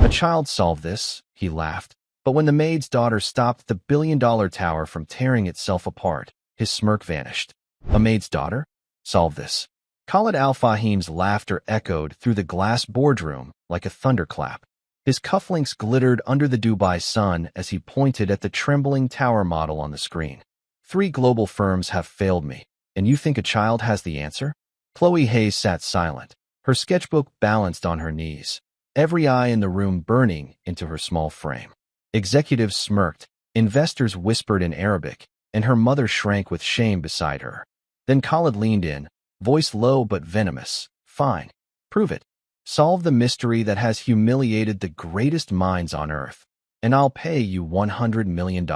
A child solved this, he laughed. But when the maid's daughter stopped the billion-dollar tower from tearing itself apart, his smirk vanished. A maid's daughter? Solve this. Khalid Al-Fahim's laughter echoed through the glass boardroom like a thunderclap. His cufflinks glittered under the Dubai sun as he pointed at the trembling tower model on the screen. 3 global firms have failed me, and you think a child has the answer? Chloe Hayes sat silent, her sketchbook balanced on her knees, every eye in the room burning into her small frame. Executives smirked, investors whispered in Arabic, and her mother shrank with shame beside her. Then Khalid leaned in, voice low but venomous. Fine. Prove it. Solve the mystery that has humiliated the greatest minds on earth, and I'll pay you $100 million.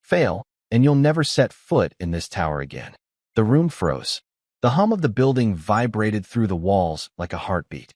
Fail, and you'll never set foot in this tower again. The room froze. The hum of the building vibrated through the walls like a heartbeat.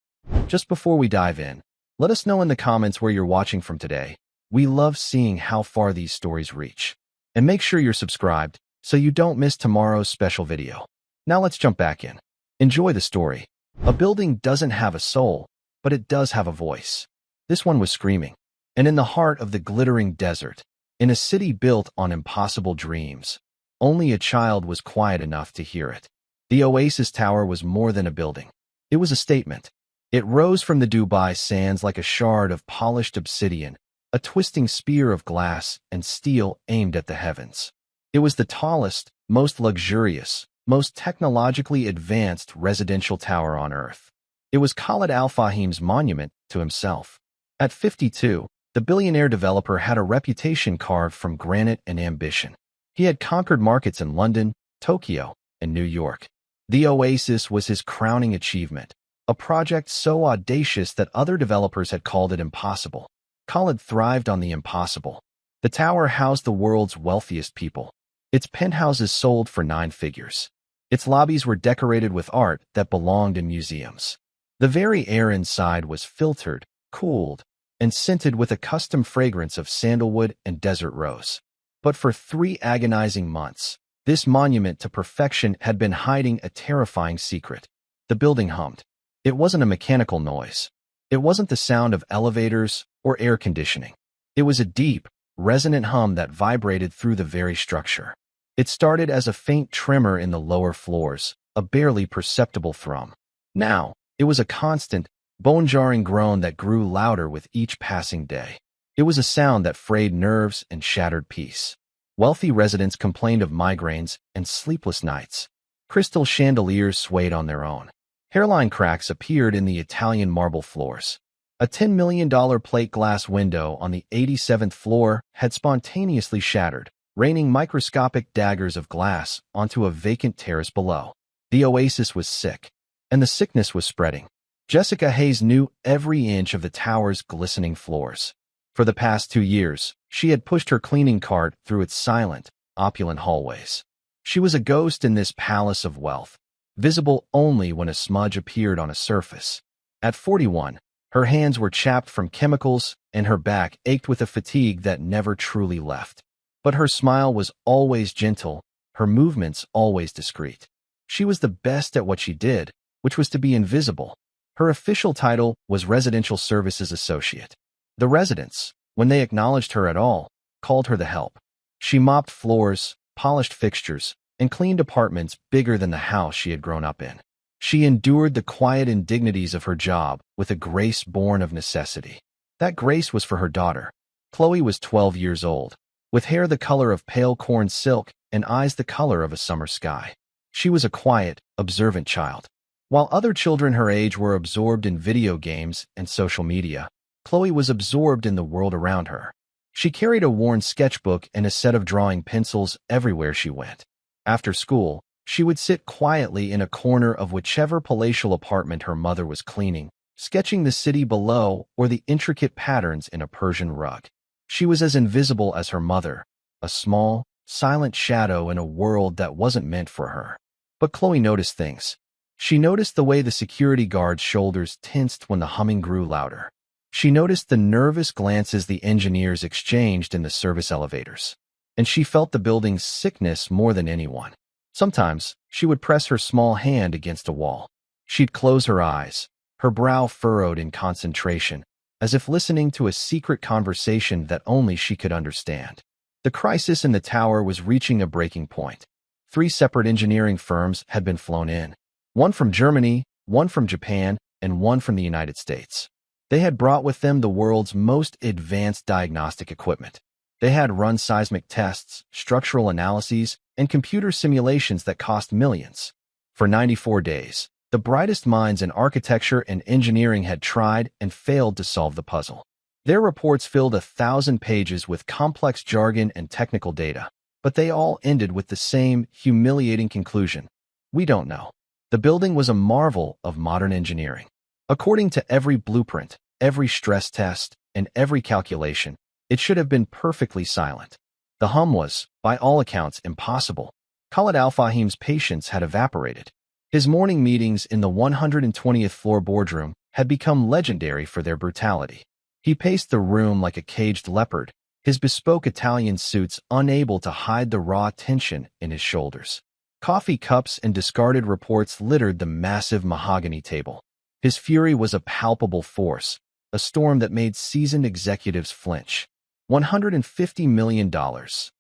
Just before we dive in, let us know in the comments where you're watching from today. We love seeing how far these stories reach. And make sure you're subscribed so you don't miss tomorrow's special video. Now let's jump back in. Enjoy the story. A building doesn't have a soul, but it does have a voice. This one was screaming. And in the heart of the glittering desert, in a city built on impossible dreams, only a child was quiet enough to hear it. The Oasis Tower was more than a building. It was a statement. It rose from the Dubai sands like a shard of polished obsidian, a twisting spear of glass and steel aimed at the heavens. It was the tallest, most luxurious, most technologically advanced residential tower on Earth. It was Khalid Al-Fahim's monument to himself. At 52, the billionaire developer had a reputation carved from granite and ambition. He had conquered markets in London, Tokyo, and New York. The Oasis was his crowning achievement, a project so audacious that other developers had called it impossible. Khalid thrived on the impossible. The tower housed the world's wealthiest people. Its penthouses sold for 9 figures. Its lobbies were decorated with art that belonged in museums. The very air inside was filtered, cooled, and scented with a custom fragrance of sandalwood and desert rose. But for 3 agonizing months, this monument to perfection had been hiding a terrifying secret. The building hummed. It wasn't a mechanical noise. It wasn't the sound of elevators or air conditioning. It was a deep, resonant hum that vibrated through the very structure. It started as a faint tremor in the lower floors, a barely perceptible thrum. Now, it was a constant, bone-jarring groan that grew louder with each passing day. It was a sound that frayed nerves and shattered peace. Wealthy residents complained of migraines and sleepless nights. Crystal chandeliers swayed on their own. Hairline cracks appeared in the Italian marble floors. A $10 million plate glass window on the 87th floor had spontaneously shattered, raining microscopic daggers of glass onto a vacant terrace below. The Oasis was sick, and the sickness was spreading. Jessica Hayes knew every inch of the tower's glistening floors. For the past 2 years, she had pushed her cleaning cart through its silent, opulent hallways. She was a ghost in this palace of wealth, visible only when a smudge appeared on a surface. At 41, her hands were chapped from chemicals, and her back ached with a fatigue that never truly left. But her smile was always gentle, her movements always discreet. She was the best at what she did, which was to be invisible. Her official title was Residential Services Associate. The residents, when they acknowledged her at all, called her the help. She mopped floors, polished fixtures, and cleaned apartments bigger than the house she had grown up in. She endured the quiet indignities of her job with a grace born of necessity. That grace was for her daughter. Chloe was 12 years old, with hair the color of pale corn silk and eyes the color of a summer sky. She was a quiet, observant child. While other children her age were absorbed in video games and social media, Chloe was absorbed in the world around her. She carried a worn sketchbook and a set of drawing pencils everywhere she went. After school, she would sit quietly in a corner of whichever palatial apartment her mother was cleaning, sketching the city below or the intricate patterns in a Persian rug. She was as invisible as her mother, a small, silent shadow in a world that wasn't meant for her. But Chloe noticed things. She noticed the way the security guard's shoulders tensed when the humming grew louder. She noticed the nervous glances the engineers exchanged in the service elevators. And she felt the building's sickness more than anyone. Sometimes, she would press her small hand against a wall. She'd close her eyes, her brow furrowed in concentration, as if listening to a secret conversation that only she could understand. The crisis in the tower was reaching a breaking point. 3 separate engineering firms had been flown in, one from Germany, one from Japan, and one from the United States. They had brought with them the world's most advanced diagnostic equipment. They had run seismic tests, structural analyses, and computer simulations that cost millions. For 94 days, the brightest minds in architecture and engineering had tried and failed to solve the puzzle. Their reports filled 1,000 pages with complex jargon and technical data, but they all ended with the same humiliating conclusion: we don't know. The building was a marvel of modern engineering. According to every blueprint, every stress test, and every calculation, it should have been perfectly silent. The hum was, by all accounts, impossible. Khalid Al-Fahim's patience had evaporated. His morning meetings in the 120th floor boardroom had become legendary for their brutality. He paced the room like a caged leopard, his bespoke Italian suits unable to hide the raw tension in his shoulders. Coffee cups and discarded reports littered the massive mahogany table. His fury was a palpable force, a storm that made seasoned executives flinch. $150 million,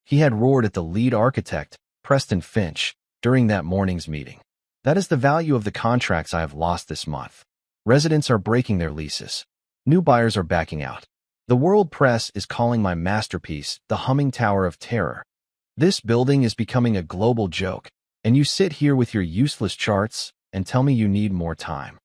he had roared at the lead architect, Preston Finch, during that morning's meeting. That is the value of the contracts I have lost this month. Residents are breaking their leases. New buyers are backing out. The world press is calling my masterpiece the Humming Tower of Terror. This building is becoming a global joke, and you sit here with your useless charts and tell me you need more time.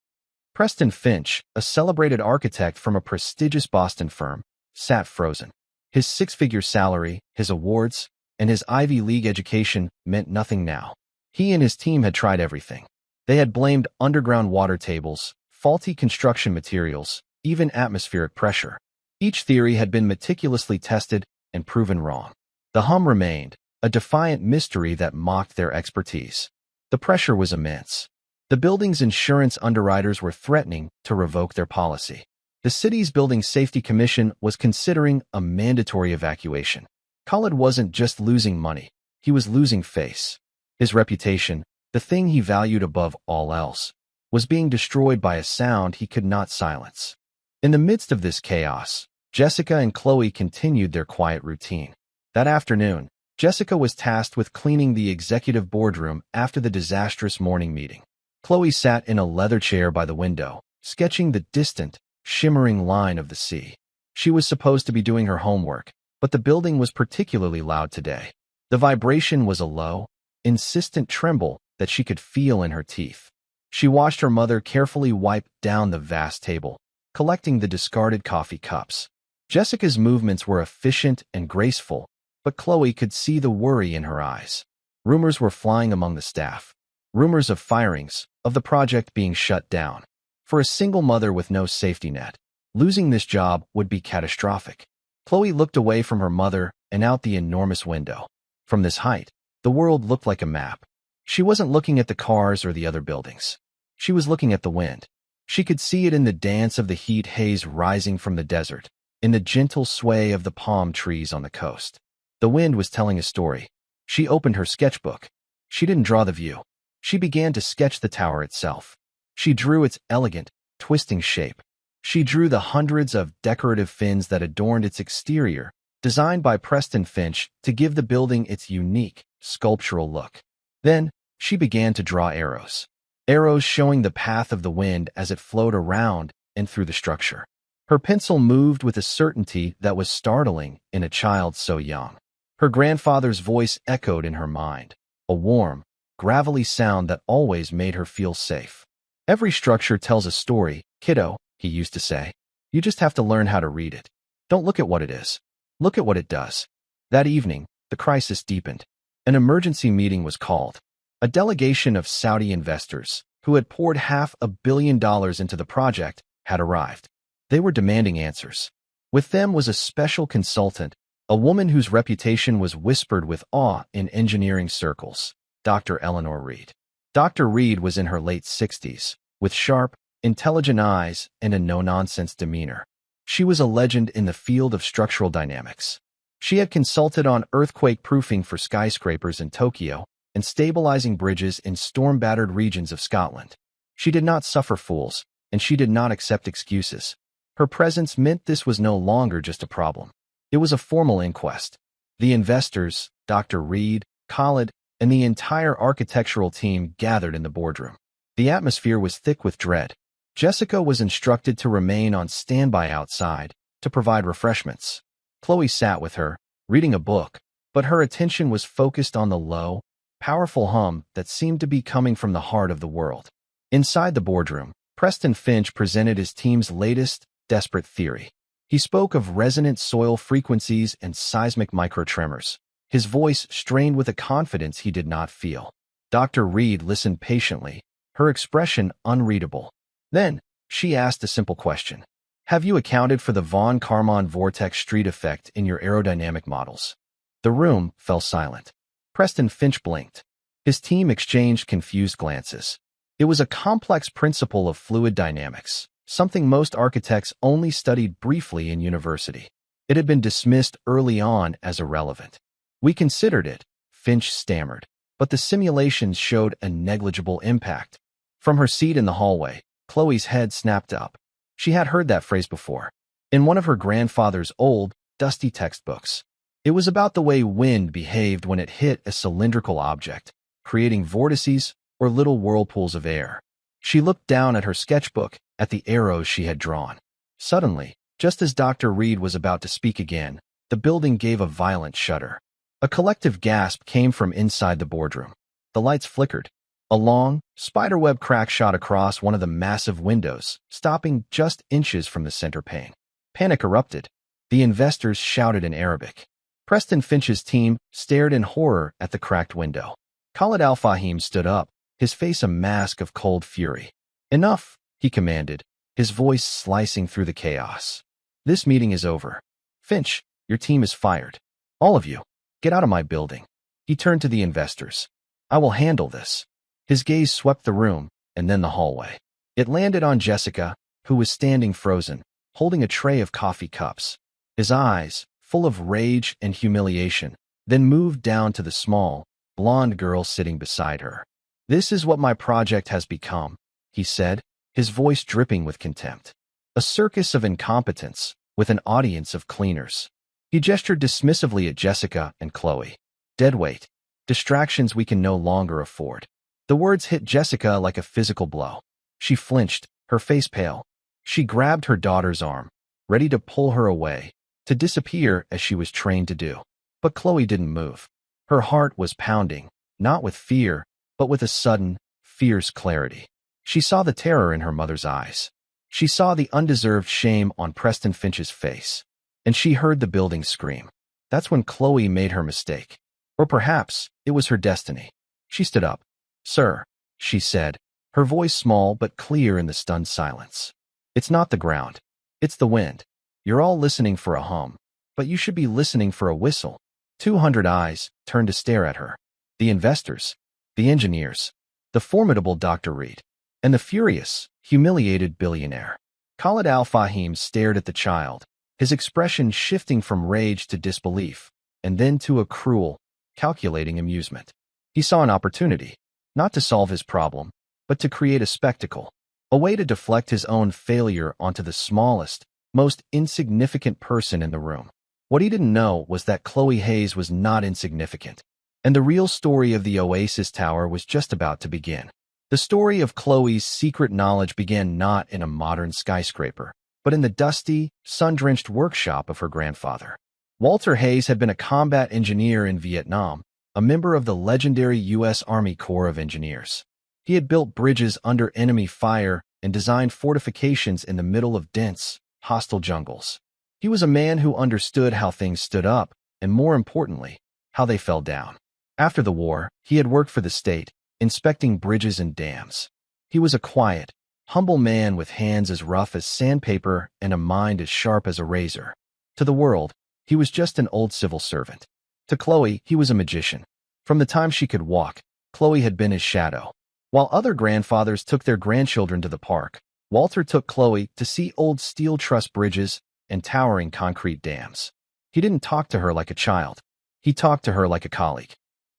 Preston Finch, a celebrated architect from a prestigious Boston firm, sat frozen. His 6-figure salary, his awards, and his Ivy League education meant nothing now. He and his team had tried everything. They had blamed underground water tables, faulty construction materials, even atmospheric pressure. Each theory had been meticulously tested and proven wrong. The hum remained, a defiant mystery that mocked their expertise. The pressure was immense. The building's insurance underwriters were threatening to revoke their policy. The city's Building Safety Commission was considering a mandatory evacuation. Khalid wasn't just losing money, he was losing face. His reputation, the thing he valued above all else, was being destroyed by a sound he could not silence. In the midst of this chaos, Jessica and Chloe continued their quiet routine. That afternoon, Jessica was tasked with cleaning the executive boardroom after the disastrous morning meeting. Chloe sat in a leather chair by the window, sketching the distant, shimmering line of the sea. She was supposed to be doing her homework, but the building was particularly loud today. The vibration was a low, insistent tremble that she could feel in her teeth. She watched her mother carefully wipe down the vast table, collecting the discarded coffee cups. Jessica's movements were efficient and graceful, but Chloe could see the worry in her eyes. Rumors were flying among the staff. Rumors of firings, of the project being shut down. For a single mother with no safety net, losing this job would be catastrophic. Chloe looked away from her mother and out the enormous window. From this height, the world looked like a map. She wasn't looking at the cars or the other buildings. She was looking at the wind. She could see it in the dance of the heat haze rising from the desert, in the gentle sway of the palm trees on the coast. The wind was telling a story. She opened her sketchbook. She didn't draw the view. She began to sketch the tower itself. She drew its elegant, twisting shape. She drew the hundreds of decorative fins that adorned its exterior, designed by Preston Finch to give the building its unique, sculptural look. Then, she began to draw arrows. Arrows showing the path of the wind as it flowed around and through the structure. Her pencil moved with a certainty that was startling in a child so young. Her grandfather's voice echoed in her mind, a warm, gravelly sound that always made her feel safe. Every structure tells a story, kiddo, he used to say. You just have to learn how to read it. Don't look at what it is. Look at what it does. That evening, the crisis deepened. An emergency meeting was called. A delegation of Saudi investors, who had poured $500 million into the project, had arrived. They were demanding answers. With them was a special consultant, a woman whose reputation was whispered with awe in engineering circles, Dr. Eleanor Reed. Dr. Reed was in her late 60s, with sharp, intelligent eyes and a no-nonsense demeanor. She was a legend in the field of structural dynamics. She had consulted on earthquake-proofing for skyscrapers in Tokyo and stabilizing bridges in storm-battered regions of Scotland. She did not suffer fools, and she did not accept excuses. Her presence meant this was no longer just a problem. It was a formal inquest. The investors, Dr. Reed, Khalid, and the entire architectural team gathered in the boardroom. The atmosphere was thick with dread. Jessica was instructed to remain on standby outside to provide refreshments. Chloe sat with her, reading a book, but her attention was focused on the low, powerful hum that seemed to be coming from the heart of the world. Inside the boardroom, Preston Finch presented his team's latest, desperate theory. He spoke of resonant soil frequencies and seismic microtremors, his voice strained with a confidence he did not feel. Dr. Reed listened patiently, her expression unreadable. Then, she asked a simple question. Have you accounted for the von Karman vortex street effect in your aerodynamic models? The room fell silent. Preston Finch blinked. His team exchanged confused glances. It was a complex principle of fluid dynamics, something most architects only studied briefly in university. It had been dismissed early on as irrelevant. We considered it, Finch stammered, but the simulations showed a negligible impact. From her seat in the hallway, Chloe's head snapped up. She had heard that phrase before, in one of her grandfather's old, dusty textbooks. It was about the way wind behaved when it hit a cylindrical object, creating vortices or little whirlpools of air. She looked down at her sketchbook, at the arrows she had drawn. Suddenly, just as Dr. Reed was about to speak again, the building gave a violent shudder. A collective gasp came from inside the boardroom. The lights flickered. A long, spiderweb crack shot across one of the massive windows, stopping just inches from the center pane. Panic erupted. The investors shouted in Arabic. Preston Finch's team stared in horror at the cracked window. Khalid Al-Fahim stood up, his face a mask of cold fury. Enough, he commanded, his voice slicing through the chaos. This meeting is over. Finch, your team is fired. All of you, get out of my building. He turned to the investors. I will handle this. His gaze swept the room, and then the hallway. It landed on Jessica, who was standing frozen, holding a tray of coffee cups. His eyes, full of rage and humiliation, then moved down to the small, blonde girl sitting beside her. This is what my project has become, he said, his voice dripping with contempt. A circus of incompetence, with an audience of cleaners. He gestured dismissively at Jessica and Chloe. Deadweight. Distractions we can no longer afford. The words hit Jessica like a physical blow. She flinched, her face pale. She grabbed her daughter's arm, ready to pull her away, to disappear as she was trained to do. But Chloe didn't move. Her heart was pounding, not with fear, but with a sudden, fierce clarity. She saw the terror in her mother's eyes. She saw the undeserved shame on Preston Finch's face. And she heard the building scream. That's when Chloe made her mistake. Or perhaps it was her destiny. She stood up. Sir, she said, her voice small but clear in the stunned silence. It's not the ground. It's the wind. You're all listening for a hum, but you should be listening for a whistle. 200 eyes turned to stare at her. The investors, the engineers, the formidable Dr. Reed, and the furious, humiliated billionaire. Khalid Al-Fahim stared at the child, his expression shifting from rage to disbelief, and then to a cruel, calculating amusement. He saw an opportunity, not to solve his problem, but to create a spectacle, a way to deflect his own failure onto the smallest, most insignificant person in the room. What he didn't know was that Chloe Hayes was not insignificant, and the real story of the Oasis Tower was just about to begin. The story of Chloe's secret knowledge began not in a modern skyscraper, but in the dusty, sun-drenched workshop of her grandfather. Walter Hayes had been a combat engineer in Vietnam, a member of the legendary U.S. Army Corps of Engineers. He had built bridges under enemy fire and designed fortifications in the middle of dense, hostile jungles. He was a man who understood how things stood up, and more importantly, how they fell down. After the war, he had worked for the state, inspecting bridges and dams. He was a quiet, humble man with hands as rough as sandpaper and a mind as sharp as a razor. To the world, he was just an old civil servant. To Chloe, he was a magician. From the time she could walk, Chloe had been his shadow. While other grandfathers took their grandchildren to the park, Walter took Chloe to see old steel truss bridges and towering concrete dams. He didn't talk to her like a child. He talked to her like a colleague.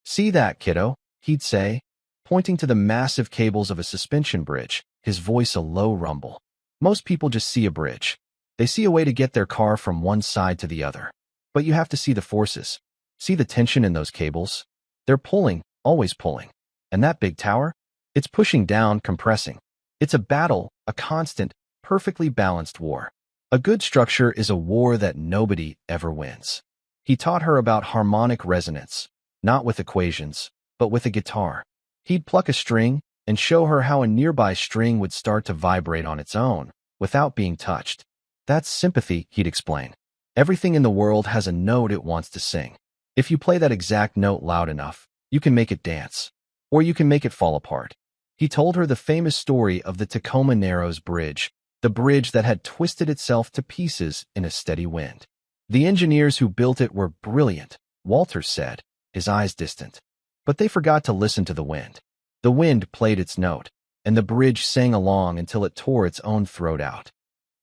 See that, kiddo, he'd say, pointing to the massive cables of a suspension bridge, his voice a low rumble. Most people just see a bridge. They see a way to get their car from one side to the other. But you have to see the forces. See the tension in those cables? They're pulling, always pulling. And that big tower? It's pushing down, compressing. It's a battle, a constant, perfectly balanced war. A good structure is a war that nobody ever wins. He taught her about harmonic resonance, not with equations, but with a guitar. He'd pluck a string and show her how a nearby string would start to vibrate on its own, without being touched. That's sympathy, he'd explain. Everything in the world has a note it wants to sing. If you play that exact note loud enough, you can make it dance. Or you can make it fall apart. He told her the famous story of the Tacoma Narrows Bridge, the bridge that had twisted itself to pieces in a steady wind. The engineers who built it were brilliant, Walter said, his eyes distant. But they forgot to listen to the wind. The wind played its note, and the bridge sang along until it tore its own throat out.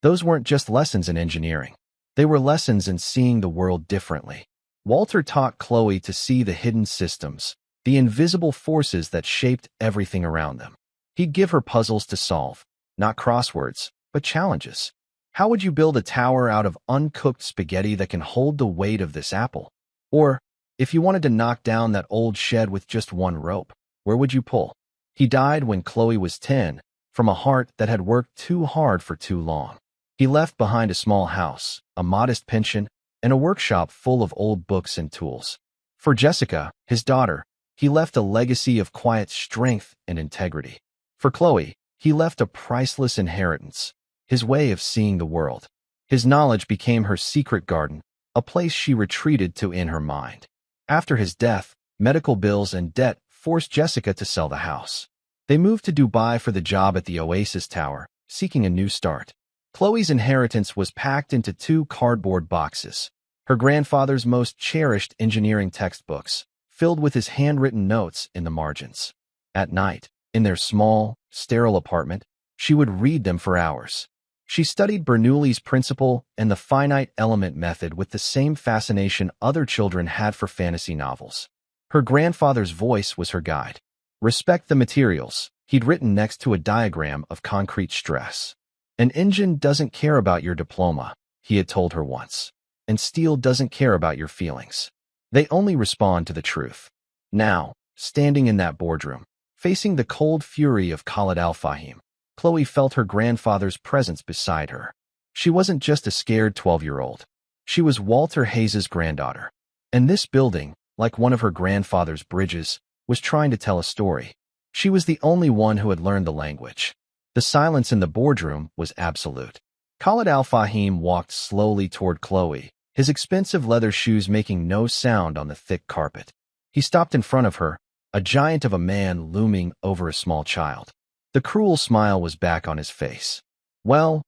Those weren't just lessons in engineering. They were lessons in seeing the world differently. Walter taught Chloe to see the hidden systems, the invisible forces that shaped everything around them. He'd give her puzzles to solve, not crosswords, but challenges. How would you build a tower out of uncooked spaghetti that can hold the weight of this apple? Or, if you wanted to knock down that old shed with just one rope, where would you pull? He died when Chloe was 10, from a heart that had worked too hard for too long. He left behind a small house, a modest pension, and a workshop full of old books and tools. For Jessica, his daughter, he left a legacy of quiet strength and integrity. For Chloe, he left a priceless inheritance, his way of seeing the world. His knowledge became her secret garden, a place she retreated to in her mind. After his death, medical bills and debt forced Jessica to sell the house. They moved to Dubai for the job at the Oasis Tower, seeking a new start. Chloe's inheritance was packed into 2 cardboard boxes. Her grandfather's most cherished engineering textbooks, filled with his handwritten notes in the margins. At night, in their small, sterile apartment, she would read them for hours. She studied Bernoulli's principle and the finite element method with the same fascination other children had for fantasy novels. Her grandfather's voice was her guide. Respect the materials, he'd written next to a diagram of concrete stress. An engine doesn't care about your diploma, he had told her once. And steel doesn't care about your feelings. They only respond to the truth. Now, standing in that boardroom, facing the cold fury of Khalid Al-Fahim, Chloe felt her grandfather's presence beside her. She wasn't just a scared 12-year-old. She was Walter Hayes's granddaughter. And this building, like one of her grandfather's bridges, was trying to tell a story. She was the only one who had learned the language. The silence in the boardroom was absolute. Khalid Al-Fahim walked slowly toward Chloe, his expensive leather shoes making no sound on the thick carpet. He stopped in front of her, a giant of a man looming over a small child. The cruel smile was back on his face. Well,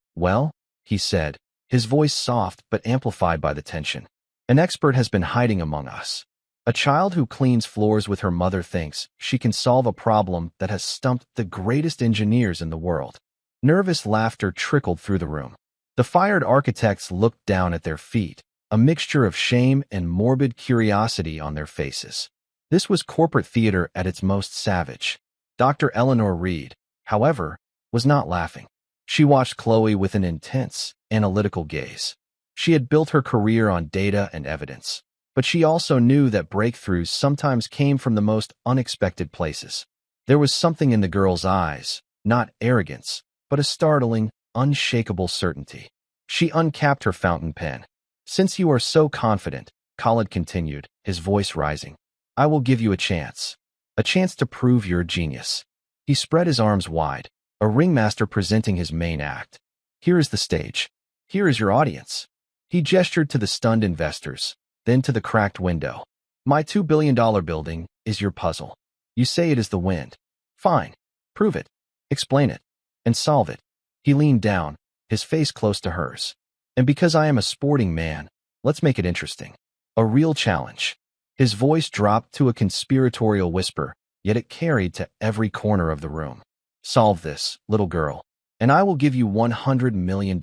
he said, his voice soft but amplified by the tension. An expert has been hiding among us. A child who cleans floors with her mother thinks she can solve a problem that has stumped the greatest engineers in the world. Nervous laughter trickled through the room. The fired architects looked down at their feet, a mixture of shame and morbid curiosity on their faces. This was corporate theater at its most savage. Dr. Eleanor Reed, however, was not laughing. She watched Chloe with an intense, analytical gaze. She had built her career on data and evidence. But she also knew that breakthroughs sometimes came from the most unexpected places. There was something in the girl's eyes, not arrogance, but a startling, unshakable certainty. She uncapped her fountain pen. Since you are so confident, Khalid continued, his voice rising, I will give you a chance to prove you're a genius. He spread his arms wide, a ringmaster presenting his main act. Here is the stage. Here is your audience. He gestured to the stunned investors, then to the cracked window. My $2 billion building is your puzzle. You say it is the wind. Fine. Prove it. Explain it. And solve it. He leaned down, his face close to hers. And because I am a sporting man, let's make it interesting. A real challenge. His voice dropped to a conspiratorial whisper, yet it carried to every corner of the room. Solve this, little girl, and I will give you $100 million.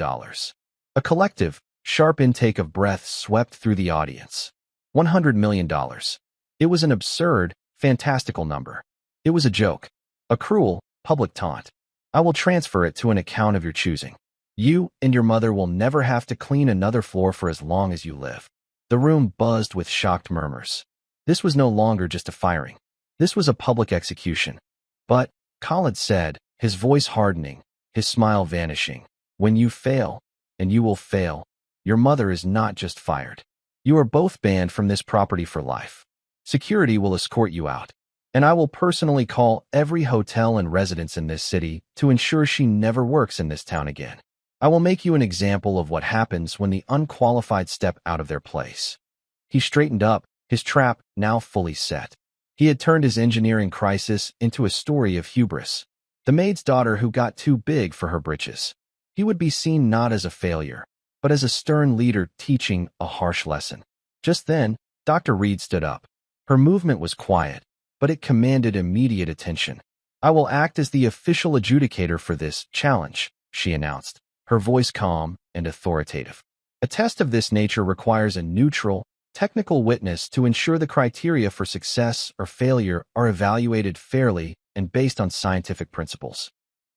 A collective, sharp intake of breath swept through the audience. $100 million. It was an absurd, fantastical number. It was a joke. A cruel, public taunt. I will transfer it to an account of your choosing. You and your mother will never have to clean another floor for as long as you live." The room buzzed with shocked murmurs. This was no longer just a firing. This was a public execution. "But," Khalid said, his voice hardening, his smile vanishing, "when you fail, and you will fail, your mother is not just fired. You are both banned from this property for life. Security will escort you out, and I will personally call every hotel and residence in this city to ensure she never works in this town again. I will make you an example of what happens when the unqualified step out of their place." He straightened up, his trap now fully set. He had turned his engineering crisis into a story of hubris. The maid's daughter who got too big for her britches. He would be seen not as a failure, but as a stern leader teaching a harsh lesson. Just then, Dr. Reed stood up. Her movement was quiet, but it commanded immediate attention. "I will act as the official adjudicator for this challenge," she announced, her voice calm and authoritative. "A test of this nature requires a neutral, technical witness to ensure the criteria for success or failure are evaluated fairly and based on scientific principles."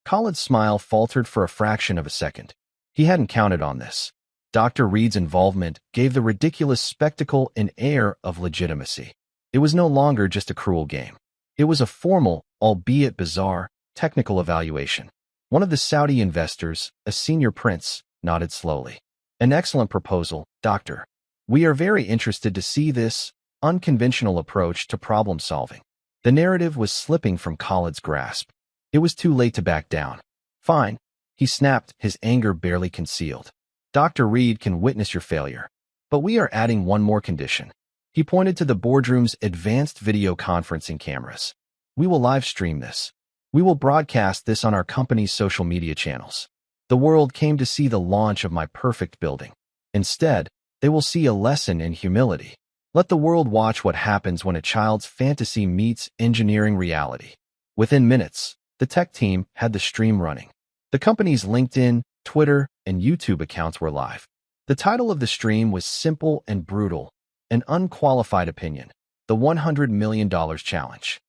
Khalid's smile faltered for a fraction of a second. He hadn't counted on this. Dr. Reed's involvement gave the ridiculous spectacle an air of legitimacy. It was no longer just a cruel game. It was a formal, albeit bizarre, technical evaluation. One of the Saudi investors, a senior prince, nodded slowly. "An excellent proposal, Doctor. We are very interested to see this unconventional approach to problem solving." The narrative was slipping from Khalid's grasp. It was too late to back down. "Fine," he snapped, his anger barely concealed. "Dr. Reed can witness your failure. But we are adding one more condition." He pointed to the boardroom's advanced video conferencing cameras. "We will live stream this. We will broadcast this on our company's social media channels. The world came to see the launch of my perfect building. Instead, they will see a lesson in humility. Let the world watch what happens when a child's fantasy meets engineering reality." Within minutes, the tech team had the stream running. The company's LinkedIn, Twitter, and YouTube accounts were live. The title of the stream was simple and brutal: "An unqualified opinion, the $100 million challenge."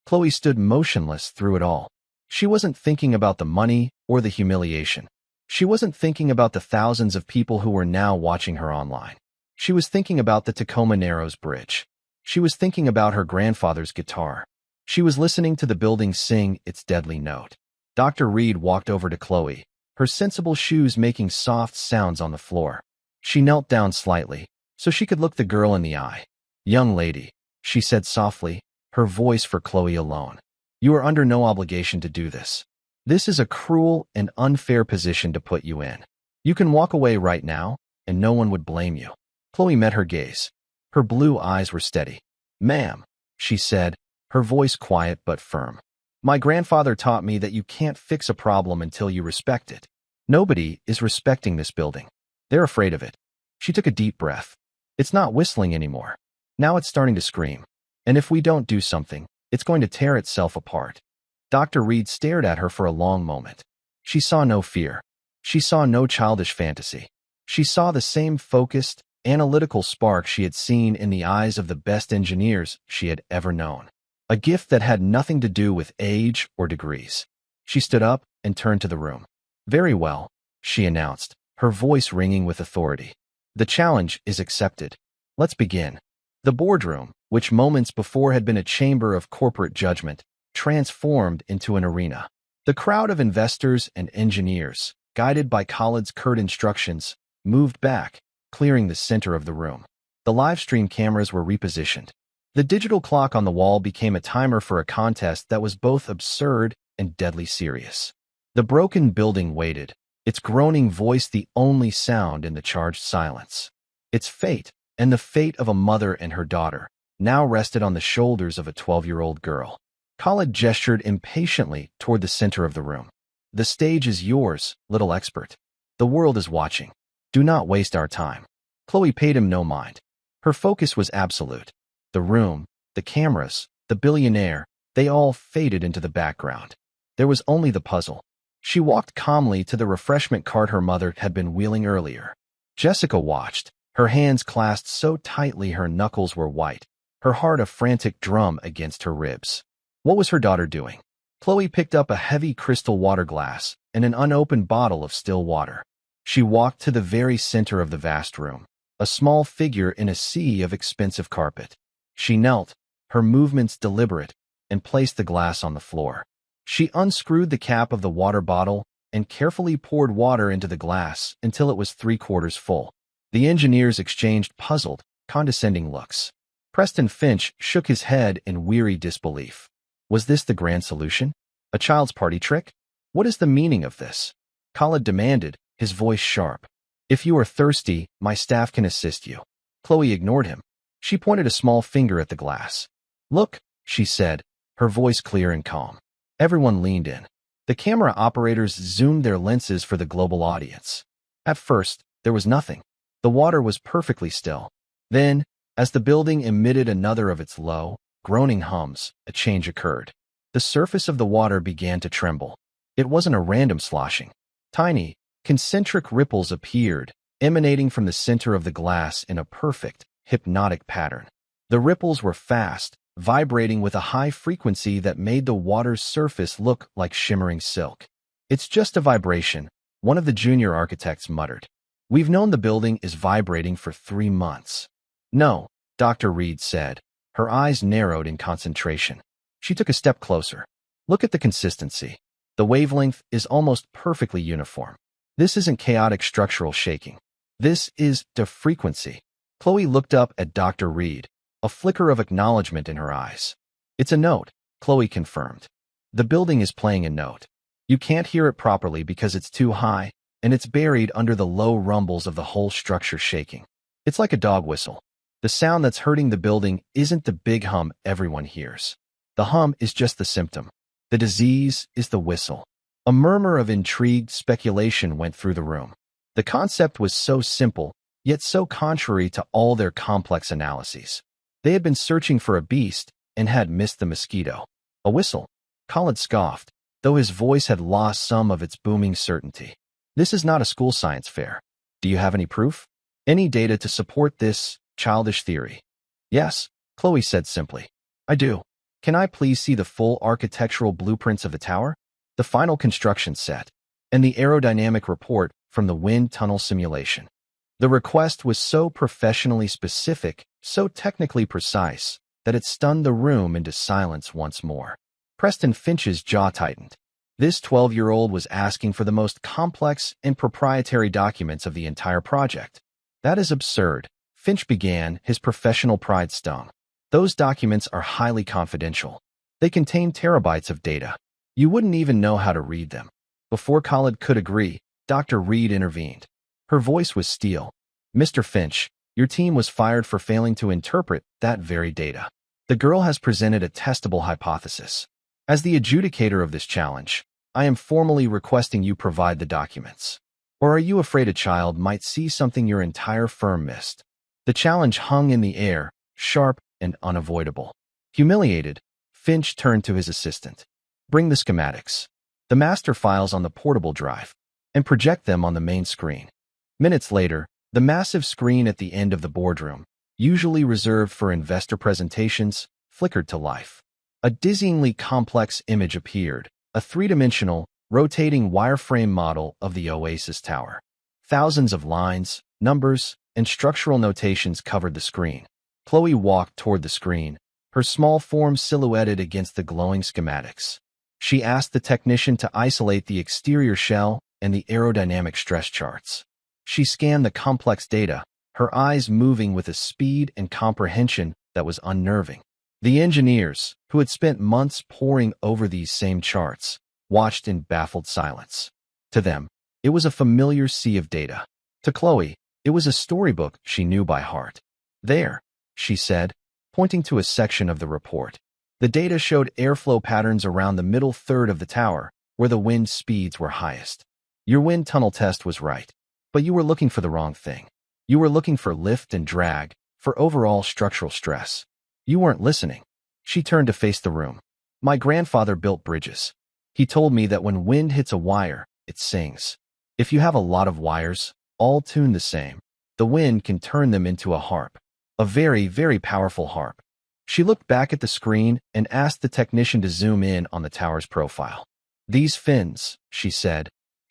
Chloe stood motionless through it all. She wasn't thinking about the money or the humiliation. She wasn't thinking about the thousands of people who were now watching her online. She was thinking about the Tacoma Narrows Bridge. She was thinking about her grandfather's guitar. She was listening to the building sing its deadly note. Dr. Reed walked over to Chloe, her sensible shoes making soft sounds on the floor. She knelt down slightly, so she could look the girl in the eye. "Young lady," she said softly, her voice for Chloe alone, "you are under no obligation to do this. This is a cruel and unfair position to put you in. You can walk away right now, and no one would blame you." Chloe met her gaze. Her blue eyes were steady. "Ma'am," she said, her voice quiet but firm. "My grandfather taught me that you can't fix a problem until you respect it. Nobody is respecting this building. They're afraid of it." She took a deep breath. "It's not whistling anymore. Now it's starting to scream. And if we don't do something, it's going to tear itself apart." Dr. Reed stared at her for a long moment. She saw no fear. She saw no childish fantasy. She saw the same focused, analytical spark she had seen in the eyes of the best engineers she had ever known. A gift that had nothing to do with age or degrees. She stood up and turned to the room. "Very well," she announced, her voice ringing with authority. "The challenge is accepted. Let's begin." The boardroom, which moments before had been a chamber of corporate judgment, transformed into an arena. The crowd of investors and engineers, guided by Khalid's curt instructions, moved back, clearing the center of the room. The live stream cameras were repositioned. The digital clock on the wall became a timer for a contest that was both absurd and deadly serious. The broken building waited, its groaning voice the only sound in the charged silence. Its fate, and the fate of a mother and her daughter, now rested on the shoulders of a 12-year-old girl. Khalid gestured impatiently toward the center of the room. "The stage is yours, little expert. The world is watching. Do not waste our time." Chloe paid him no mind. Her focus was absolute. The room, the cameras, the billionaire, they all faded into the background. There was only the puzzle. She walked calmly to the refreshment cart her mother had been wheeling earlier. Jessica watched, her hands clasped so tightly her knuckles were white, her heart a frantic drum against her ribs. What was her daughter doing? Chloe picked up a heavy crystal water glass and an unopened bottle of still water. She walked to the very center of the vast room, a small figure in a sea of expensive carpet. She knelt, her movements deliberate, and placed the glass on the floor. She unscrewed the cap of the water bottle and carefully poured water into the glass until it was 3/4 full. The engineers exchanged puzzled, condescending looks. Preston Finch shook his head in weary disbelief. Was this the grand solution? A child's party trick? What is the meaning of this? Khalid demanded, his voice sharp. If you are thirsty, my staff can assist you. Chloe ignored him. She pointed a small finger at the glass. Look, she said, her voice clear and calm. Everyone leaned in. The camera operators zoomed their lenses for the global audience. At first, there was nothing. The water was perfectly still. Then, as the building emitted another of its low, groaning hums, a change occurred. The surface of the water began to tremble. It wasn't a random sloshing. Tiny, concentric ripples appeared, emanating from the center of the glass in a perfect, hypnotic pattern. The ripples were fast, vibrating with a high frequency that made the water's surface look like shimmering silk. It's just a vibration, one of the junior architects muttered. We've known the building is vibrating for 3 months. No, Dr. Reed said, her eyes narrowed in concentration. She took a step closer. Look at the consistency. The wavelength is almost perfectly uniform. This isn't chaotic structural shaking. This is the frequency. Chloe looked up at Dr. Reed, a flicker of acknowledgement in her eyes. It's a note, Chloe confirmed. The building is playing a note. You can't hear it properly because it's too high, and it's buried under the low rumbles of the whole structure shaking. It's like a dog whistle. The sound that's hurting the building isn't the big hum everyone hears. The hum is just the symptom. The disease is the whistle. A murmur of intrigued speculation went through the room. The concept was so simple, yet so contrary to all their complex analyses. They had been searching for a beast and had missed the mosquito. A whistle. Khalid scoffed, though his voice had lost some of its booming certainty. This is not a school science fair. Do you have any proof? Any data to support this childish theory? Yes, Chloe said simply. I do. Can I please see the full architectural blueprints of the tower? The final construction set, and the aerodynamic report from the wind tunnel simulation. The request was so professionally specific, so technically precise, that it stunned the room into silence once more. Preston Finch's jaw tightened. This 12-year-old was asking for the most complex and proprietary documents of the entire project. That is absurd, Finch began, his professional pride stung. Those documents are highly confidential. They contain terabytes of data. You wouldn't even know how to read them. Before Khalid could agree, Dr. Reed intervened. Her voice was steel. Mr. Finch, your team was fired for failing to interpret that very data. The girl has presented a testable hypothesis. As the adjudicator of this challenge, I am formally requesting you provide the documents. Or are you afraid a child might see something your entire firm missed? The challenge hung in the air, sharp and unavoidable. Humiliated, Finch turned to his assistant. Bring the schematics, the master files on the portable drive, and project them on the main screen. Minutes later, the massive screen at the end of the boardroom, usually reserved for investor presentations, flickered to life. A dizzyingly complex image appeared, a three-dimensional, rotating wireframe model of the Oasis Tower. Thousands of lines, numbers, and structural notations covered the screen. Chloe walked toward the screen, her small form silhouetted against the glowing schematics. She asked the technician to isolate the exterior shell and the aerodynamic stress charts. She scanned the complex data, her eyes moving with a speed and comprehension that was unnerving. The engineers, who had spent months poring over these same charts, watched in baffled silence. To them, it was a familiar sea of data. To Chloe, it was a storybook she knew by heart. There, she said, pointing to a section of the report. The data showed airflow patterns around the middle third of the tower, where the wind speeds were highest. Your wind tunnel test was right, but you were looking for the wrong thing. You were looking for lift and drag, for overall structural stress. You weren't listening. She turned to face the room. My grandfather built bridges. He told me that when wind hits a wire, it sings. If you have a lot of wires, all tuned the same, the wind can turn them into a harp. A very, very powerful harp. She looked back at the screen and asked the technician to zoom in on the tower's profile. These fins, she said,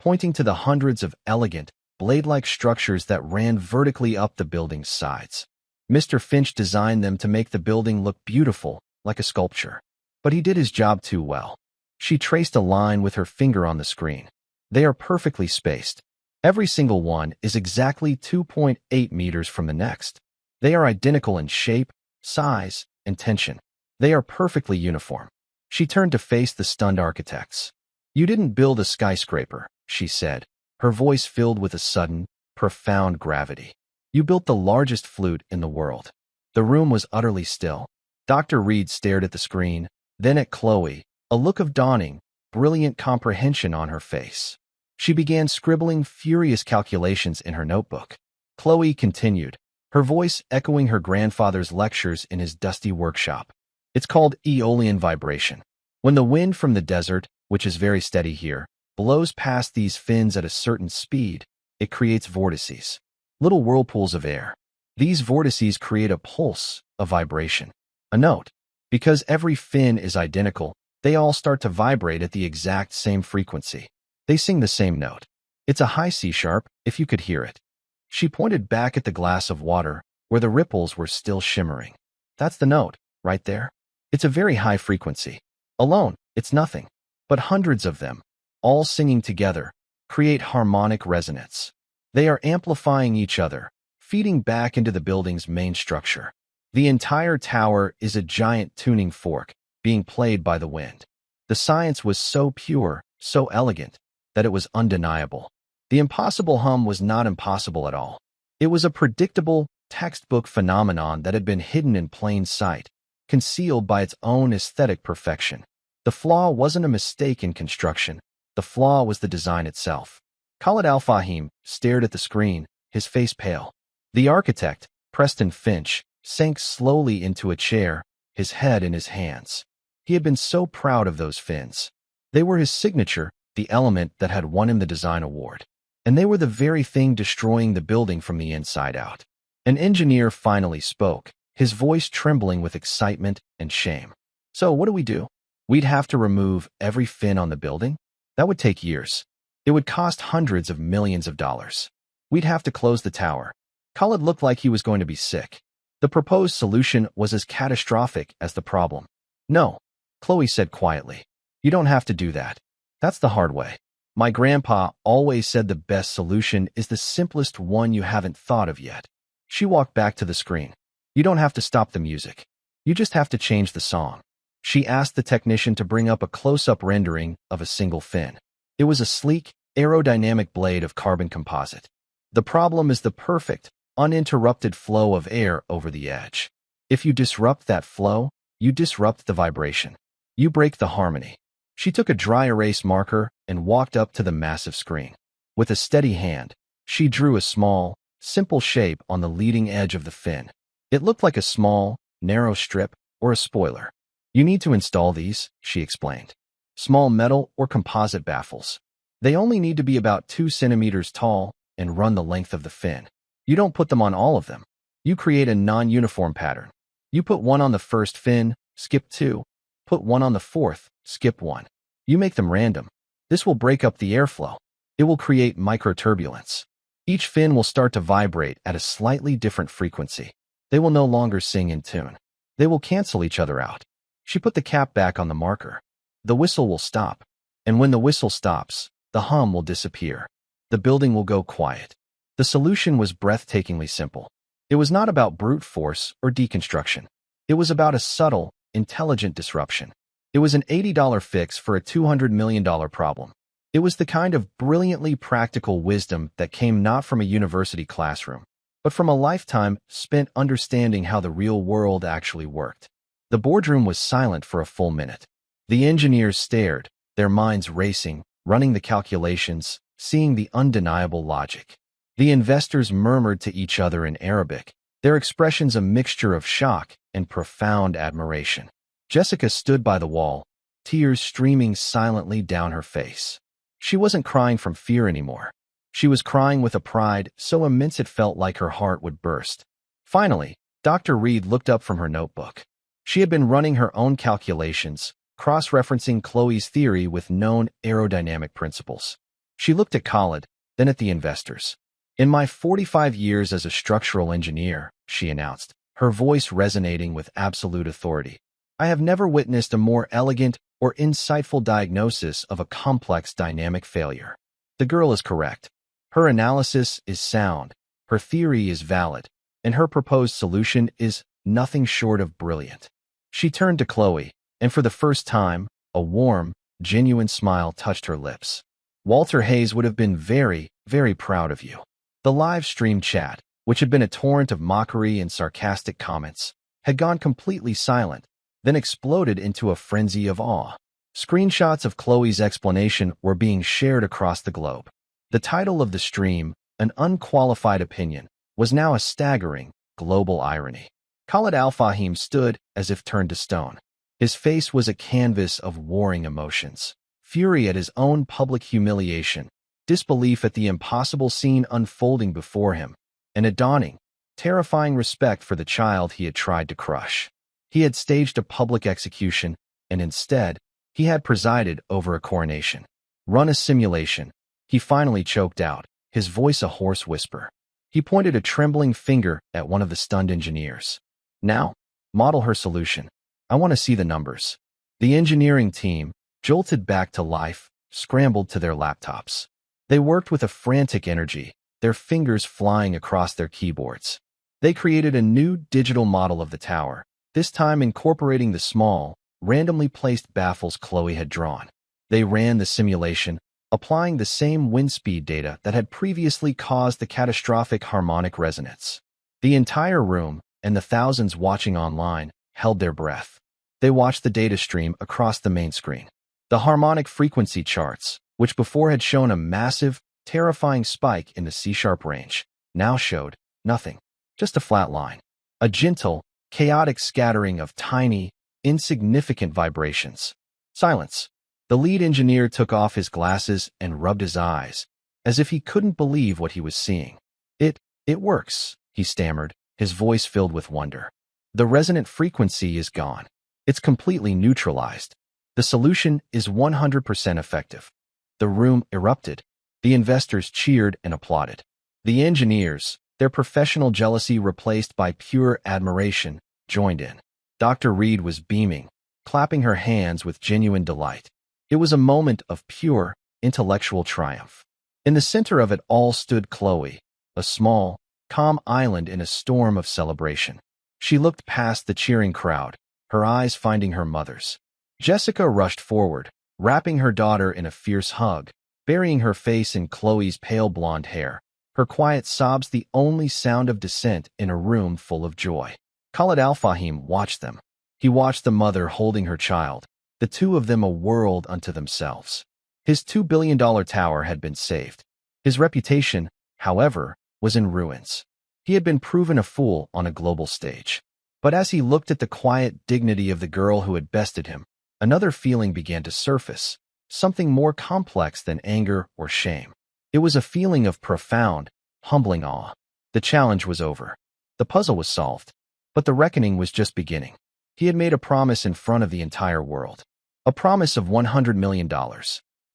pointing to the hundreds of elegant, blade-like structures that ran vertically up the building's sides. Mr. Finch designed them to make the building look beautiful, like a sculpture. But he did his job too well. She traced a line with her finger on the screen. They are perfectly spaced. Every single one is exactly 2.8 meters from the next. They are identical in shape, size, and tension. They are perfectly uniform. She turned to face the stunned architects. "You didn't build a skyscraper," she said, her voice filled with a sudden, profound gravity. "You built the largest flute in the world." The room was utterly still. Dr. Reed stared at the screen, then at Chloe, a look of dawning, brilliant comprehension on her face. She began scribbling furious calculations in her notebook. Chloe continued, her voice echoing her grandfather's lectures in his dusty workshop. "It's called aeolian vibration. When the wind from the desert, which is very steady here, blows past these fins at a certain speed, it creates vortices, little whirlpools of air. These vortices create a pulse, a vibration, a note. Because every fin is identical, they all start to vibrate at the exact same frequency. They sing the same note. It's a high C sharp, if you could hear it." She pointed back at the glass of water, where the ripples were still shimmering. "That's the note, right there. It's a very high frequency. Alone, it's nothing. But hundreds of them, all singing together, create harmonic resonance. They are amplifying each other, feeding back into the building's main structure. The entire tower is a giant tuning fork, being played by the wind." The science was so pure, so elegant, that it was undeniable. The impossible hum was not impossible at all. It was a predictable, textbook phenomenon that had been hidden in plain sight, concealed by its own aesthetic perfection. The flaw wasn't a mistake in construction. The flaw was the design itself. Khalid Al-Fahim stared at the screen, his face pale. The architect, Preston Finch, sank slowly into a chair, his head in his hands. He had been so proud of those fins. They were his signature, the element that had won him the design award. And they were the very thing destroying the building from the inside out. An engineer finally spoke, his voice trembling with excitement and shame. "So what do we do? We'd have to remove every fin on the building? That would take years. It would cost hundreds of millions of dollars. We'd have to close the tower." Khalid looked like he was going to be sick. The proposed solution was as catastrophic as the problem. "No," Chloe said quietly. "You don't have to do that. That's the hard way. My grandpa always said the best solution is the simplest one you haven't thought of yet." She walked back to the screen. "You don't have to stop the music. You just have to change the song." She asked the technician to bring up a close-up rendering of a single fin. It was a sleek, aerodynamic blade of carbon composite. "The problem is the perfect, uninterrupted flow of air over the edge. If you disrupt that flow, you disrupt the vibration. You break the harmony." She took a dry erase marker and walked up to the massive screen. With a steady hand, she drew a small, simple shape on the leading edge of the fin. It looked like a small, narrow strip or a spoiler. "You need to install these," she explained. "Small metal or composite baffles. They only need to be about 2 centimeters tall and run the length of the fin. You don't put them on all of them. You create a non-uniform pattern. You put one on the first fin, skip 2. Put one on the fourth, skip 1. You make them random. This will break up the airflow. It will create microturbulence. Each fin will start to vibrate at a slightly different frequency. They will no longer sing in tune. They will cancel each other out." She put the cap back on the marker. "The whistle will stop. And when the whistle stops, the hum will disappear. The building will go quiet." The solution was breathtakingly simple. It was not about brute force or deconstruction. It was about a subtle, intelligent disruption. It was an $80 fix for a $200 million problem. It was the kind of brilliantly practical wisdom that came not from a university classroom, but from a lifetime spent understanding how the real world actually worked. The boardroom was silent for a full minute. The engineers stared, their minds racing, running the calculations, seeing the undeniable logic. The investors murmured to each other in Arabic, their expressions a mixture of shock and profound admiration. Jessica stood by the wall, tears streaming silently down her face. She wasn't crying from fear anymore. She was crying with a pride so immense it felt like her heart would burst. Finally, Dr. Reed looked up from her notebook. She had been running her own calculations, cross-referencing Chloe's theory with known aerodynamic principles. She looked at Khalid, then at the investors. In my 45 years as a structural engineer, she announced, her voice resonating with absolute authority, I have never witnessed a more elegant or insightful diagnosis of a complex dynamic failure. The girl is correct. Her analysis is sound, her theory is valid, and her proposed solution is nothing short of brilliant. She turned to Chloe, and for the first time, a warm, genuine smile touched her lips. Walter Hayes would have been very, very proud of you. The live stream chat, which had been a torrent of mockery and sarcastic comments, had gone completely silent, then exploded into a frenzy of awe. Screenshots of Chloe's explanation were being shared across the globe. The title of the stream, An Unqualified Opinion, was now a staggering, global irony. Khalid Al-Fahim stood as if turned to stone. His face was a canvas of warring emotions. Fury at his own public humiliation, disbelief at the impossible scene unfolding before him, and a dawning, terrifying respect for the child he had tried to crush. He had staged a public execution, and instead, he had presided over a coronation. Run a simulation, he finally choked out, his voice a hoarse whisper. He pointed a trembling finger at one of the stunned engineers. Now, model her solution. I want to see the numbers. The engineering team, jolted back to life, scrambled to their laptops. They worked with a frantic energy, their fingers flying across their keyboards. They created a new digital model of the tower, this time incorporating the small, randomly placed baffles Chloe had drawn. They ran the simulation, applying the same wind speed data that had previously caused the catastrophic harmonic resonance. The entire room, and the thousands watching online, held their breath. They watched the data stream across the main screen. The harmonic frequency charts, which before had shown a massive, terrifying spike in the C-sharp range, now showed nothing, just a flat line. A gentle, chaotic scattering of tiny, insignificant vibrations. Silence. The lead engineer took off his glasses and rubbed his eyes, as if he couldn't believe what he was seeing. It works, he stammered, his voice filled with wonder. The resonant frequency is gone. It's completely neutralized. The solution is 100% effective. The room erupted. The investors cheered and applauded. The engineers, their professional jealousy replaced by pure admiration, joined in. Dr. Reed was beaming, clapping her hands with genuine delight. It was a moment of pure, intellectual triumph. In the center of it all stood Chloe, a small, calm island in a storm of celebration. She looked past the cheering crowd, her eyes finding her mother's. Jessica rushed forward, wrapping her daughter in a fierce hug, burying her face in Chloe's pale blonde hair, her quiet sobs the only sound of dissent in a room full of joy. Khalid Al-Fahim watched them. He watched the mother holding her child, the two of them a world unto themselves. His $2 billion tower had been saved. His reputation, however, was in ruins. He had been proven a fool on a global stage. But as he looked at the quiet dignity of the girl who had bested him, another feeling began to surface, something more complex than anger or shame. It was a feeling of profound, humbling awe. The challenge was over. The puzzle was solved. But the reckoning was just beginning. He had made a promise in front of the entire world. A promise of $100 million.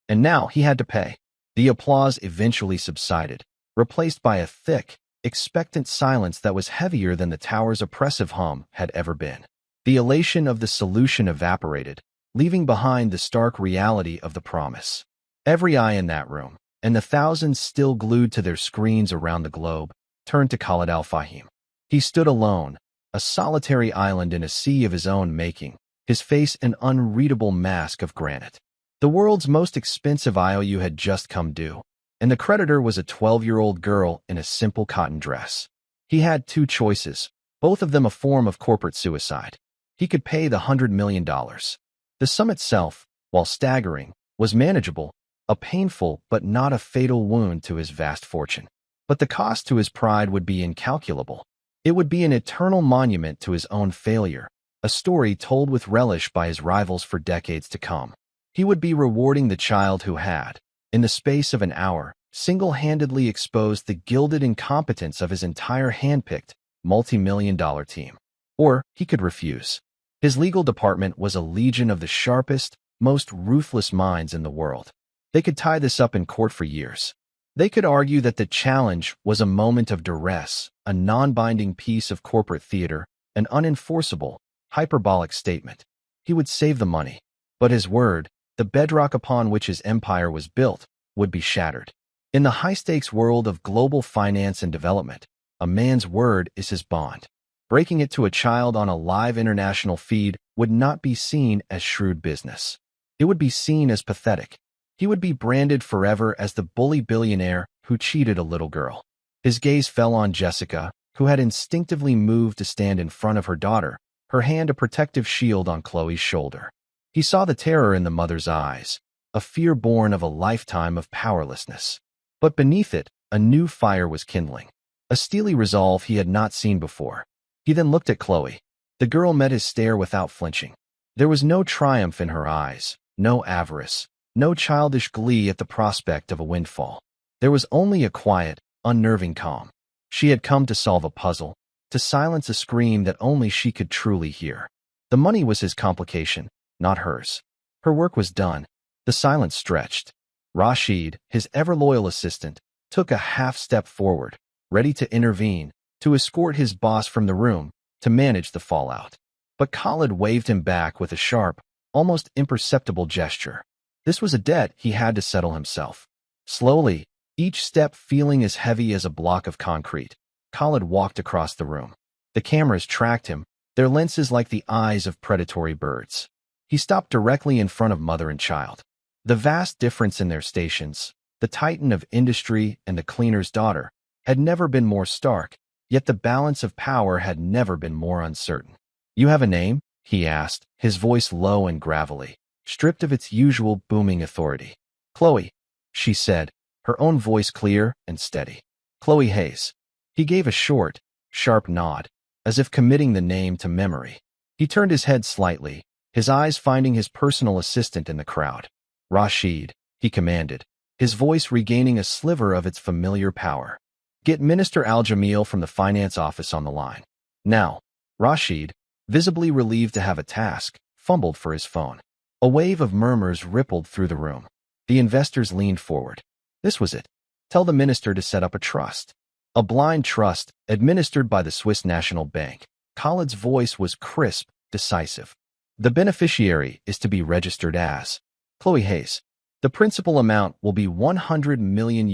And now he had to pay. The applause eventually subsided, replaced by a thick, expectant silence that was heavier than the tower's oppressive hum had ever been. The elation of the solution evaporated, leaving behind the stark reality of the promise. Every eye in that room, and the thousands still glued to their screens around the globe, turned to Khalid Al-Fahim. He stood alone, a solitary island in a sea of his own making, his face an unreadable mask of granite. The world's most expensive IOU had just come due, and the creditor was a 12-year-old girl in a simple cotton dress. He had two choices, both of them a form of corporate suicide. He could pay the $100 million. The sum itself, while staggering, was manageable, a painful but not a fatal wound to his vast fortune. But the cost to his pride would be incalculable. It would be an eternal monument to his own failure, a story told with relish by his rivals for decades to come. He would be rewarding the child who had, in the space of an hour, single-handedly exposed the gilded incompetence of his entire handpicked, multi-million-dollar team. Or he could refuse. His legal department was a legion of the sharpest, most ruthless minds in the world. They could tie this up in court for years. They could argue that the challenge was a moment of duress, a non-binding piece of corporate theater, an unenforceable, hyperbolic statement. He would save the money, but his word, the bedrock upon which his empire was built, would be shattered. In the high-stakes world of global finance and development, a man's word is his bond. Breaking it to a child on a live international feed would not be seen as shrewd business. It would be seen as pathetic. He would be branded forever as the bully billionaire who cheated a little girl. His gaze fell on Jessica, who had instinctively moved to stand in front of her daughter, her hand a protective shield on Chloe's shoulder. He saw the terror in the mother's eyes, a fear born of a lifetime of powerlessness. But beneath it, a new fire was kindling, a steely resolve he had not seen before. He then looked at Chloe. The girl met his stare without flinching. There was no triumph in her eyes, no avarice, no childish glee at the prospect of a windfall. There was only a quiet, unnerving calm. She had come to solve a puzzle, to silence a scream that only she could truly hear. The money was his complication, not hers. Her work was done. The silence stretched. Rashid, his ever-loyal assistant, took a half-step forward, ready to intervene, to escort his boss from the room, to manage the fallout. But Khalid waved him back with a sharp, almost imperceptible gesture. This was a debt he had to settle himself. Slowly, each step feeling as heavy as a block of concrete, Khalid walked across the room. The cameras tracked him, their lenses like the eyes of predatory birds. He stopped directly in front of mother and child. The vast difference in their stations, the titan of industry and the cleaner's daughter, had never been more stark, yet the balance of power had never been more uncertain. "You have a name?" he asked, his voice low and gravelly, stripped of its usual booming authority. "Chloe," she said, her own voice clear and steady. "Chloe Hayes." He gave a short, sharp nod, as if committing the name to memory. He turned his head slightly, his eyes finding his personal assistant in the crowd. "Rashid," he commanded, his voice regaining a sliver of its familiar power. "Get Minister Al-Jamil from the finance office on the line." Now, Rashid, visibly relieved to have a task, fumbled for his phone. A wave of murmurs rippled through the room. The investors leaned forward. This was it. Tell the minister to set up a trust. A blind trust, administered by the Swiss National Bank. Khalid's voice was crisp, decisive. The beneficiary is to be registered as Chloe Hayes. The principal amount will be $100 million.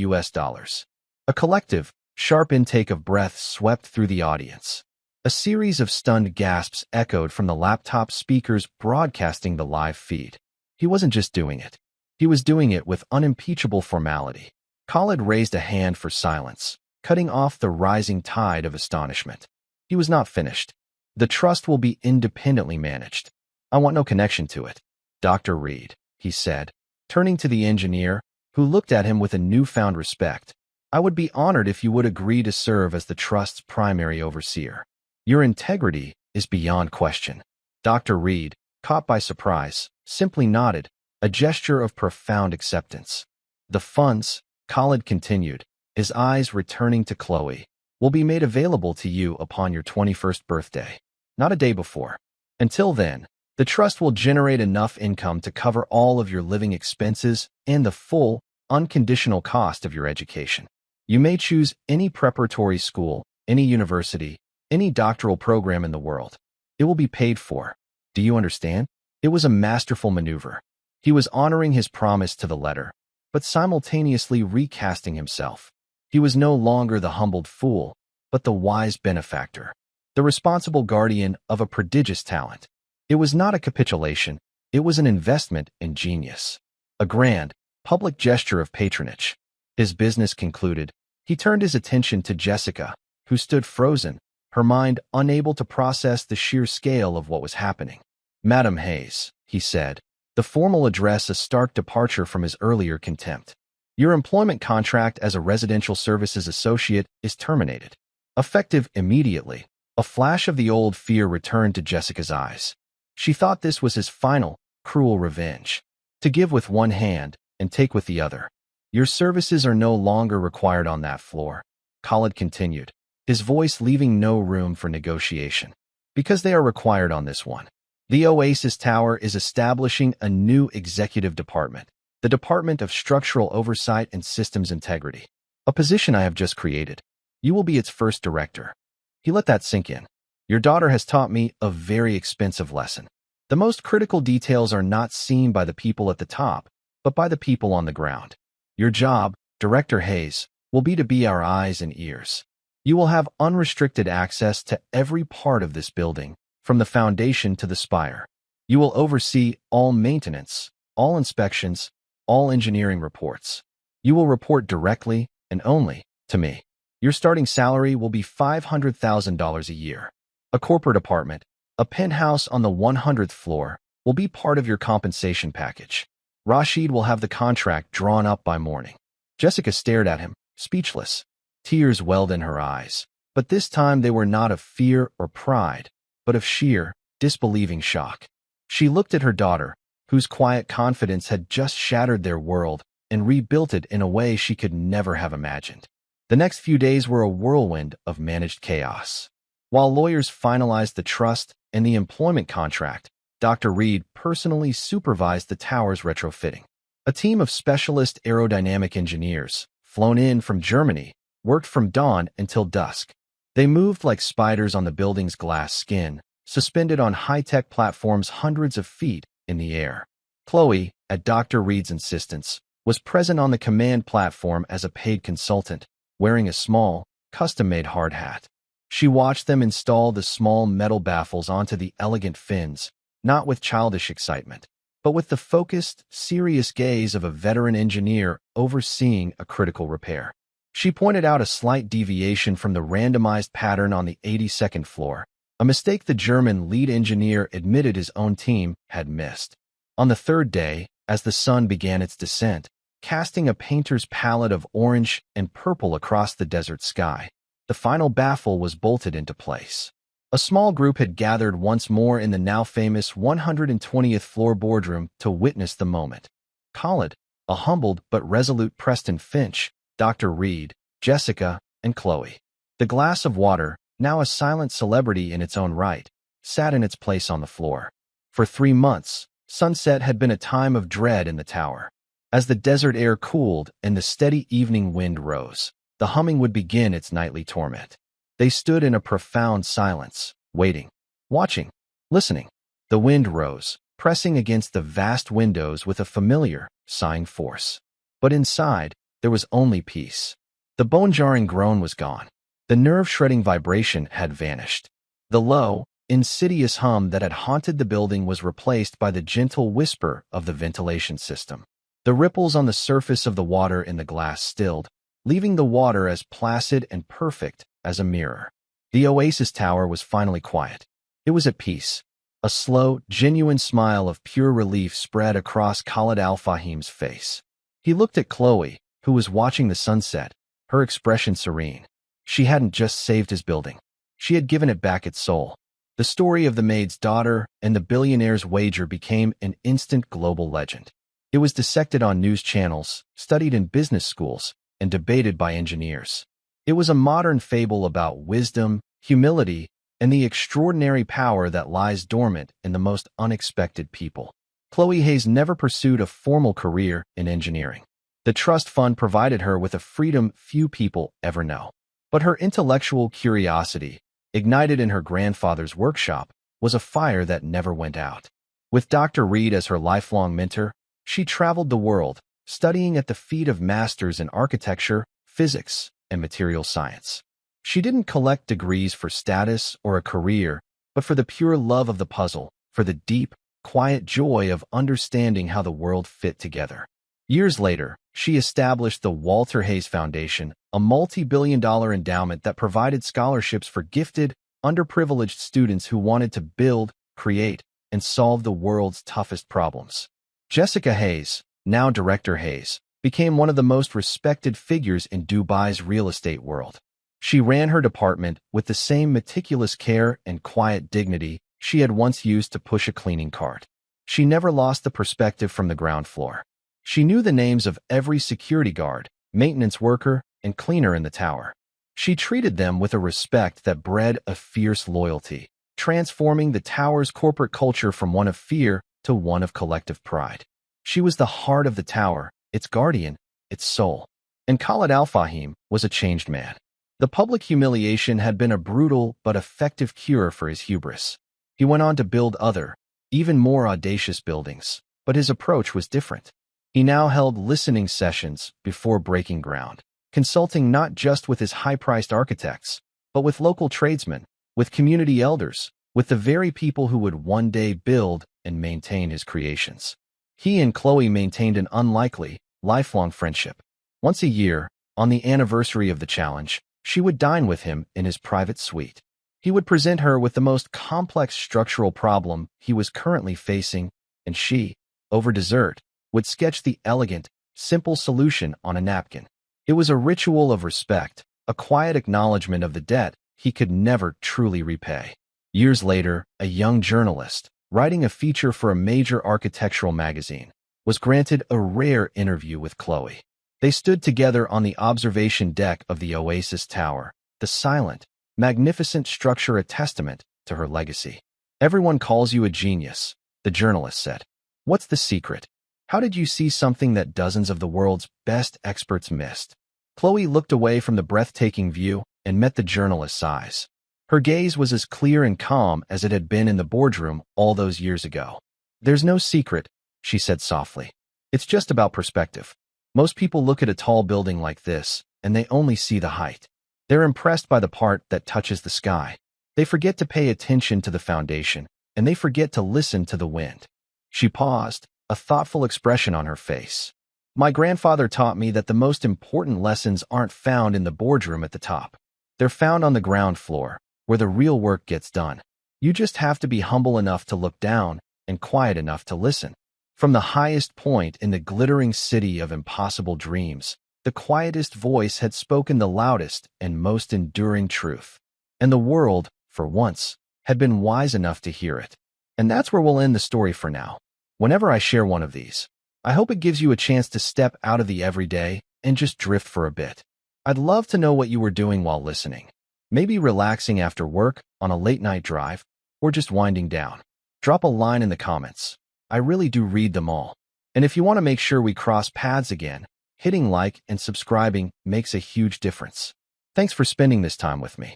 A collective, sharp intake of breath swept through the audience. A series of stunned gasps echoed from the laptop speakers broadcasting the live feed. He wasn't just doing it. He was doing it with unimpeachable formality. Khalid raised a hand for silence, cutting off the rising tide of astonishment. He was not finished. "The trust will be independently managed. I want no connection to it." "Dr. Reed," he said, turning to the engineer, who looked at him with a newfound respect, "I would be honored if you would agree to serve as the trust's primary overseer. Your integrity is beyond question." Dr. Reed, caught by surprise, simply nodded, a gesture of profound acceptance. "The funds," Khalid continued, his eyes returning to Chloe, "will be made available to you upon your 21st birthday, not a day before. Until then, the trust will generate enough income to cover all of your living expenses and the full, unconditional cost of your education. You may choose any preparatory school, any university, any doctoral program in the world. It will be paid for. Do you understand?" It was a masterful maneuver. He was honoring his promise to the letter, but simultaneously recasting himself. He was no longer the humbled fool, but the wise benefactor, the responsible guardian of a prodigious talent. It was not a capitulation, it was an investment in genius. A grand, public gesture of patronage. His business concluded, he turned his attention to Jessica, who stood frozen, her mind unable to process the sheer scale of what was happening. "Madam Hayes," he said, the formal address a stark departure from his earlier contempt. "Your employment contract as a residential services associate is terminated. Effective immediately." A flash of the old fear returned to Jessica's eyes. She thought this was his final, cruel revenge. To give with one hand and take with the other. "Your services are no longer required on that floor," Khalid continued, his voice leaving no room for negotiation. "Because they are required on this one. The Oasis Tower is establishing a new executive department. the Department of Structural Oversight and Systems Integrity, a position I have just created. You will be its first director. He let that sink in. Your daughter has taught me a very expensive lesson. The most critical details are not seen by the people at the top, but by the people on the ground. Your job, Director Hayes, will be our eyes and ears. You will have unrestricted access to every part of this building, from the foundation to the spire. You will oversee all maintenance, all inspections, all engineering reports. You will report directly and only to me. Your starting salary will be $500,000 a year. A corporate apartment, a penthouse on the 100th floor, will be part of your compensation package. Rashid will have the contract drawn up by morning. Jessica stared at him, speechless. Tears welled in her eyes, but this time they were not of fear or pride, but of sheer, disbelieving shock. She looked at her daughter, whose quiet confidence had just shattered their world and rebuilt it in a way she could never have imagined. The next few days were a whirlwind of managed chaos. While lawyers finalized the trust and the employment contract, Dr. Reed personally supervised the tower's retrofitting. A team of specialist aerodynamic engineers, flown in from Germany, worked from dawn until dusk. They moved like spiders on the building's glass skin, suspended on high-tech platforms hundreds of feet in the air. Chloe, at Dr. Reed's insistence, was present on the command platform as a paid consultant, wearing a small, custom-made hard hat. She watched them install the small metal baffles onto the elegant fins, not with childish excitement, but with the focused, serious gaze of a veteran engineer overseeing a critical repair. She pointed out a slight deviation from the randomized pattern on the 82nd floor, a mistake the German lead engineer admitted his own team had missed. On the third day, as the sun began its descent, casting a painter's palette of orange and purple across the desert sky, the final baffle was bolted into place. A small group had gathered once more in the now famous 120th floor boardroom to witness the moment. Khalid, a humbled but resolute Preston Finch, Dr. Reed, Jessica, and Chloe. The glass of water, now a silent celebrity in its own right, sat in its place on the floor. For 3 months, sunset had been a time of dread in the tower. As the desert air cooled and the steady evening wind rose, the humming would begin its nightly torment. They stood in a profound silence, waiting, watching, listening. The wind rose, pressing against the vast windows with a familiar, sighing force. But inside, there was only peace. The bone-jarring groan was gone. The nerve-shredding vibration had vanished. The low, insidious hum that had haunted the building was replaced by the gentle whisper of the ventilation system. The ripples on the surface of the water in the glass stilled, leaving the water as placid and perfect as a mirror. The Oasis Tower was finally quiet. It was at peace. A slow, genuine smile of pure relief spread across Khalid Al-Fahim's face. He looked at Chloe, who was watching the sunset, her expression serene. She hadn't just saved his building. She had given it back its soul. The story of the maid's daughter and the billionaire's wager became an instant global legend. It was dissected on news channels, studied in business schools, and debated by engineers. It was a modern fable about wisdom, humility, and the extraordinary power that lies dormant in the most unexpected people. Chloe Hayes never pursued a formal career in engineering. The trust fund provided her with a freedom few people ever know. But her intellectual curiosity, ignited in her grandfather's workshop, was a fire that never went out. With Dr. Reed as her lifelong mentor, she traveled the world, studying at the feet of masters in architecture, physics, and material science. She didn't collect degrees for status or a career, but for the pure love of the puzzle, for the deep, quiet joy of understanding how the world fit together. Years later, she established the Walter Hayes Foundation, a multi-billion-dollar endowment that provided scholarships for gifted, underprivileged students who wanted to build, create, and solve the world's toughest problems. Jessica Hayes, now Director Hayes, became one of the most respected figures in Dubai's real estate world. She ran her department with the same meticulous care and quiet dignity she had once used to push a cleaning cart. She never lost the perspective from the ground floor. She knew the names of every security guard, maintenance worker, and cleaner in the tower. She treated them with a respect that bred a fierce loyalty, transforming the tower's corporate culture from one of fear to one of collective pride. She was the heart of the tower, its guardian, its soul. And Khalid al-Fahim was a changed man. The public humiliation had been a brutal but effective cure for his hubris. He went on to build other, even more audacious buildings, but his approach was different. He now held listening sessions before breaking ground, consulting not just with his high-priced architects, but with local tradesmen, with community elders, with the very people who would one day build and maintain his creations. He and Chloe maintained an unlikely, lifelong friendship. Once a year, on the anniversary of the challenge, she would dine with him in his private suite. He would present her with the most complex structural problem he was currently facing, and she, over dessert, would sketch the elegant, simple solution on a napkin. It was a ritual of respect, a quiet acknowledgement of the debt he could never truly repay. Years later, a young journalist, writing a feature for a major architectural magazine, was granted a rare interview with Chloe. They stood together on the observation deck of the Oasis Tower, the silent, magnificent structure a testament to her legacy. "Everyone calls you a genius," the journalist said. "What's the secret? How did you see something that dozens of the world's best experts missed?" Chloe looked away from the breathtaking view and met the journalist's eyes. Her gaze was as clear and calm as it had been in the boardroom all those years ago. "There's no secret," she said softly. "It's just about perspective. Most people look at a tall building like this, and they only see the height. They're impressed by the part that touches the sky. They forget to pay attention to the foundation, and they forget to listen to the wind." She paused, a thoughtful expression on her face. "My grandfather taught me that the most important lessons aren't found in the boardroom at the top. They're found on the ground floor, where the real work gets done. You just have to be humble enough to look down and quiet enough to listen." From the highest point in the glittering city of impossible dreams, the quietest voice had spoken the loudest and most enduring truth. And the world, for once, had been wise enough to hear it. And that's where we'll end the story for now. Whenever I share one of these, I hope it gives you a chance to step out of the everyday and just drift for a bit. I'd love to know what you were doing while listening. Maybe relaxing after work, on a late-night drive, or just winding down. Drop a line in the comments. I really do read them all. And if you want to make sure we cross paths again, hitting like and subscribing makes a huge difference. Thanks for spending this time with me.